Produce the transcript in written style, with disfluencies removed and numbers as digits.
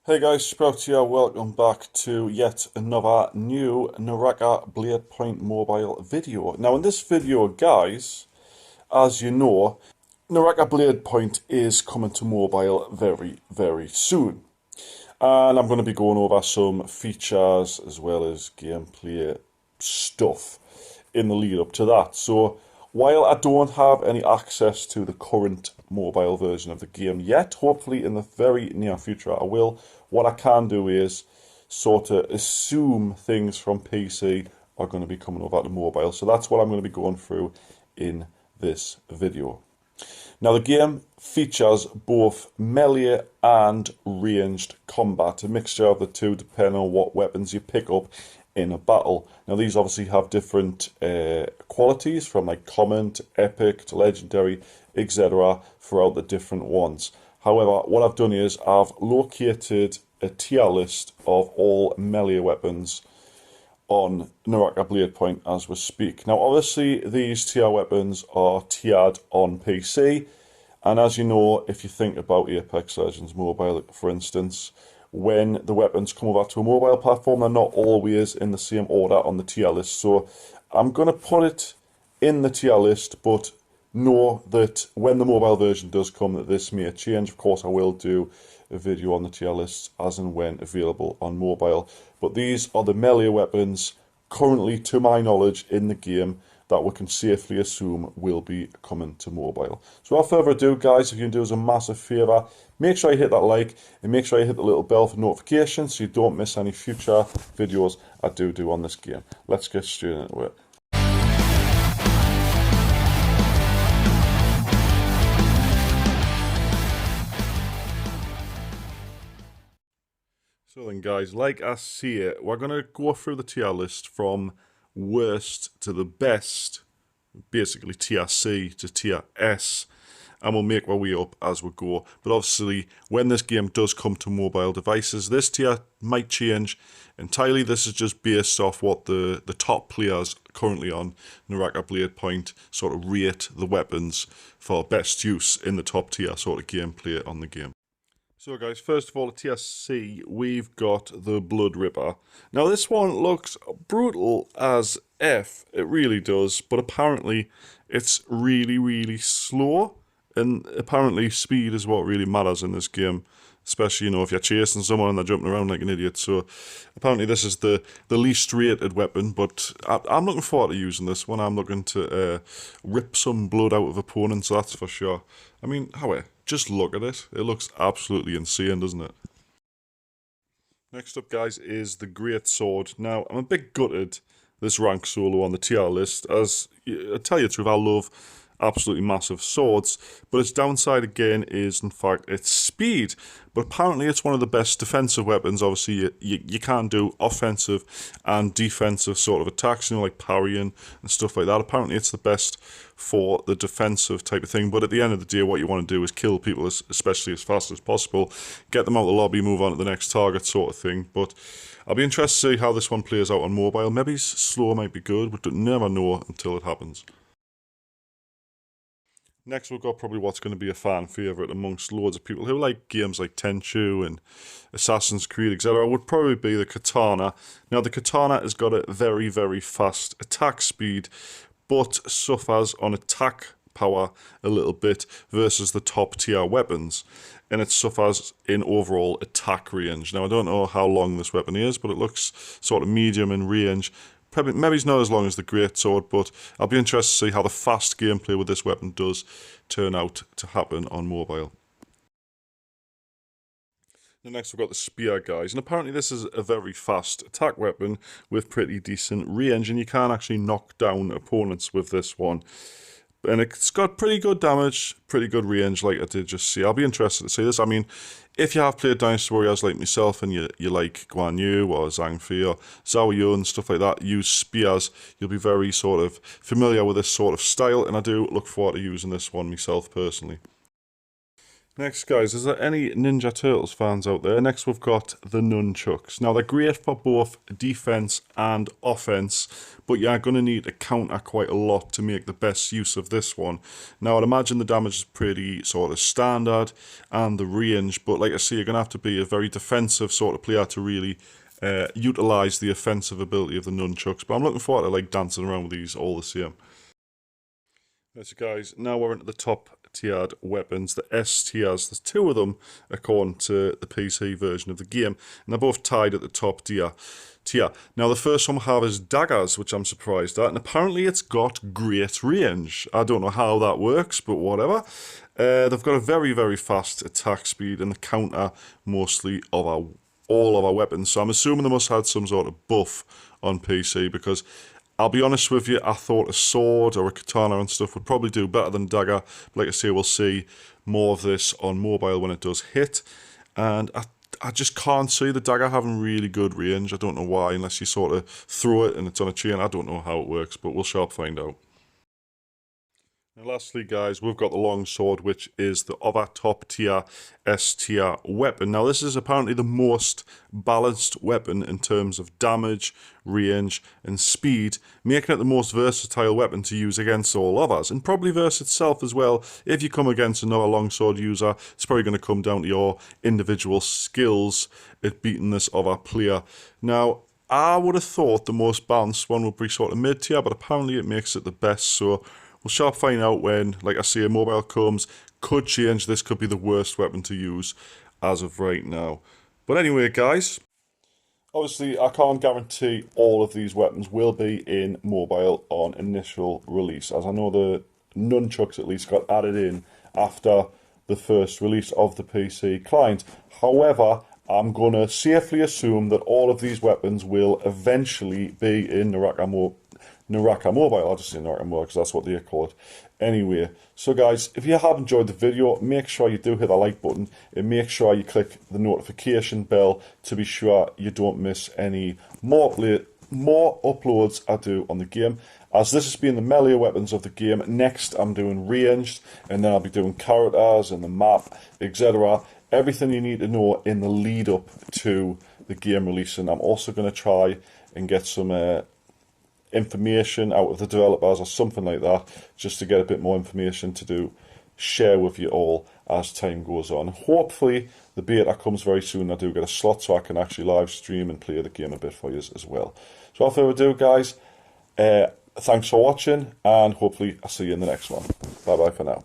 Hey guys, Sprout here, welcome back to yet another new Naraka Bladepoint mobile video. Now in this video guys, as you know, Naraka Bladepoint is coming to mobile very soon. And I'm going to be going over some features as well as gameplay stuff in the lead up to that. So while I don't have any access to the current mobile version of the game yet, hopefully in the very near future I will. What I can do is sort of assume things from PC are going to be coming over to mobile. So that's what I'm going to be going through in this video. Now the game features both melee and ranged combat, a mixture of the two depending on what weapons you pick up in a battle. Now these obviously have different qualities from like common to epic to legendary, etc. throughout the different ones. However, what I've done is I've located a tier list of all melee weapons on Naraka Bladepoint as we speak. Now obviously these tier weapons are tiered on PC, and as you know, if you think about Apex Legends Mobile for instance, when the weapons come over to a mobile platform they're not always in the same order on the tier list. So I'm going to put it in the tier list, but know that when the mobile version does come that this may change. Of course I will do a video on the tier lists as and when available on mobile, but these are the melee weapons currently to my knowledge in the game that we can safely assume will be coming to mobile. So without further ado guys, if you can do us a massive favour, make sure you hit that like and make sure you hit the little bell for notifications so you don't miss any future videos I do on this game. Let's get straight into it. So then guys, like I see it, we're going to go through the tier list from worst to the best, basically tier C to tier S, and we'll make our way up as we go. But obviously, when this game does come to mobile devices, this tier might change entirely. This is just based off what the top players currently on Naraka Bladepoint sort of rate the weapons for best use in the top tier sort of gameplay on the game. So guys, first of all, at tier C, we've got the Blood Ripper. Now this one looks brutal as F, it really does, but apparently it's really slow, and apparently speed is what really matters in this game, especially, you know, if you're chasing someone and they're jumping around like an idiot. So apparently this is the least rated weapon, but I'm looking forward to using this one. I'm looking to rip some blood out of opponents, that's for sure. I mean, however, just look at it. It looks absolutely insane, doesn't it? Next up, guys, is the Great Sword. Now, I'm a bit gutted this rank solo on the tier list, as I tell you the truth, I love absolutely massive swords, but its downside again is in fact its speed. But apparently it's one of the best defensive weapons. Obviously you can do offensive and defensive sort of attacks, you know, like parrying and stuff like that. Apparently it's the best for the defensive type of thing, but at the end of the day what you want to do is kill people especially as fast as possible, get them out of the lobby, move on to the next target sort of thing. But I'll be interested to see how this one plays out on mobile. Maybe slow might be good, but never know until it happens. Next, we've got probably what's going to be a fan favourite amongst loads of people who like games like Tenchu and Assassin's Creed, etc. would probably be the Katana. Now, the Katana has got a very fast attack speed, but suffers on attack power a little bit versus the top tier weapons, and it suffers in overall attack range. Now, I don't know how long this weapon is, but it looks sort of medium in range. Probably, maybe it's not as long as the Great Sword, but I'll be interested to see how the fast gameplay with this weapon does turn out to happen on mobile. Then next we've got the Spear, guys, and apparently this is a very fast attack weapon with pretty decent range, and you can actually knock down opponents with this one. And it's got pretty good damage, pretty good range, like I did just see. I'll be interested to see this. I mean, if you have played Dynasty Warriors like myself and you like Guan Yu or Zhang Fei or Zhao Yun, stuff like that, use spears, you'll be very sort of familiar with this sort of style, and I do look forward to using this one myself personally. Next, guys, is there any Ninja Turtles fans out there? Next, we've got the Nunchucks. Now, they're great for both defense and offense, but you're going to need to counter quite a lot to make the best use of this one. Now, I'd imagine the damage is pretty sort of standard and the range, but like I say, you're going to have to be a very defensive sort of player to really utilize the offensive ability of the Nunchucks. But I'm looking forward to like dancing around with these all the same. Right, so guys, now we're into the top tiered weapons, the S tiers. There's two of them according to the PC version of the game, and they're both tied at the top tier. Now, the first one we have is Daggers, which I'm surprised at, and apparently it's got great range. I don't know how that works, but whatever. They've got a very, very fast attack speed, and the counter mostly of all of our weapons. So I'm assuming they must have had some sort of buff on PC, because I'll be honest with you, I thought a sword or a katana and stuff would probably do better than dagger. But like I say, we'll see more of this on mobile when it does hit. And I just can't see the dagger having really good range. I don't know why, unless you sort of throw it and it's on a chain. I don't know how it works, but we'll sharp find out. And lastly, guys, we've got the longsword, which is the other top tier S tier weapon. Now, this is apparently the most balanced weapon in terms of damage, range, and speed, making it the most versatile weapon to use against all others, and probably verse itself as well. If you come against another longsword user, it's probably going to come down to your individual skills at beating this other player. Now, I would have thought the most balanced one would be sort of mid tier, but apparently it makes it the best, so we'll sharp find out when, like I say, a mobile comes. Could change. This could be the worst weapon to use as of right now. But anyway, guys, obviously I can't guarantee all of these weapons will be in mobile on initial release, as I know the Nunchucks at least got added in after the first release of the PC client. However, I'm going to safely assume that all of these weapons will eventually be in Naraka Mobile. I'll just say Naraka Mobile because that's what they call it. Anyway, so guys, if you have enjoyed the video, make sure you do hit the like button and make sure you click the notification bell to be sure you don't miss any more uploads I do on the game. As this has been the melee weapons of the game, next I'm doing ranged, and then I'll be doing characters and the map, etc. Everything you need to know in the lead up to the game release. And I'm also going to try and get some information out of the developers or something like that, just to get a bit more information to share with you all as time goes on. Hopefully the beta comes very soon. I do get a slot so I can actually live stream and play the game a bit for you as well. So without further ado, guys, thanks for watching, and hopefully I'll see you in the next one. Bye bye for now.